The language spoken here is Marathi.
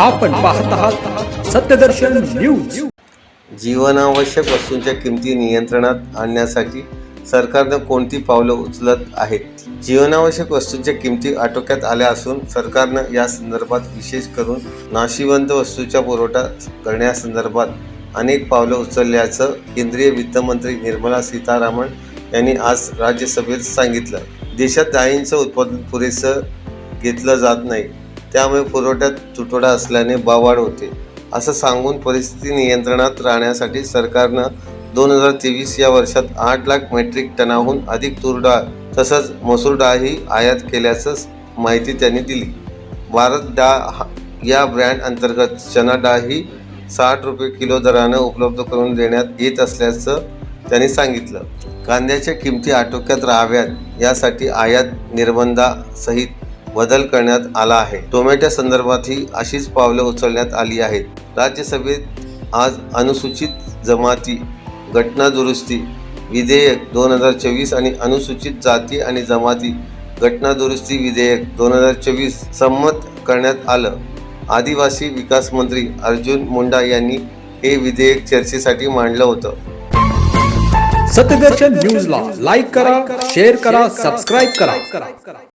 आपण पाहत आहात सत्यदर्शन न्यूज। जीवनावश्यक वस्तूंच्या किमती नियंत्रणात आणण्यासाठी सरकारने कोणती पावले उचलत आहेत? जीवनावश्यक वस्तूंच्या किमती आटोक्यात आल्या असून सरकारने या संदर्भात विशेष करून नाशिवंत वस्तूंचा पुरवठा करण्यासंदर्भात अनेक पावले उचलल्याचं केंद्रीय वित्तमंत्री निर्मला सीतारामन यांनी आज राज्यसभेत सांगितलं। देशात डाळींचं उत्पादन पुरेसं घेतलं जात नाही, त्यामुळे पुरवठ्यात तुटवडा असल्याने भाववाढ होते, असं सांगून परिस्थिती नियंत्रणात राहण्यासाठी सरकारनं 2023 या वर्षात 8 लाख मेट्रिक टनाहून अधिक तूर डाळ तसंच मसूर डाळही आयात केल्याचं माहिती त्यांनी दिली। भारत डाळ या ब्रँड अंतर्गत चना डाळ ही 60 रुपये किलो दरानं उपलब्ध करून देण्यात येत असल्याचं त्यांनी सांगितलं। कांद्याच्या किमती आटोक्यात राहाव्यात यासाठी आयात निर्बंधासहित बदल करण्यात आला आहे। टोमॅटो संदर्भातही अशीच पावले उचलण्यात आली आहेत। राज्यसभेत आज अनुसूचित जमाती घटना दुरुस्ती विधेयक 2024 आणि अनुसूचित जाती आणि जमाती घटना दुरुस्ती विधेयक 2024 संमत करण्यात आलं। आदिवासी विकास मंत्री अर्जुन मुंडा यांनी हे विधेयक चर्चेसाठी मांडलं होतं। सत्यदर्शन न्यूजला लाईक करा, शेअर करा, सबस्क्राईब करा।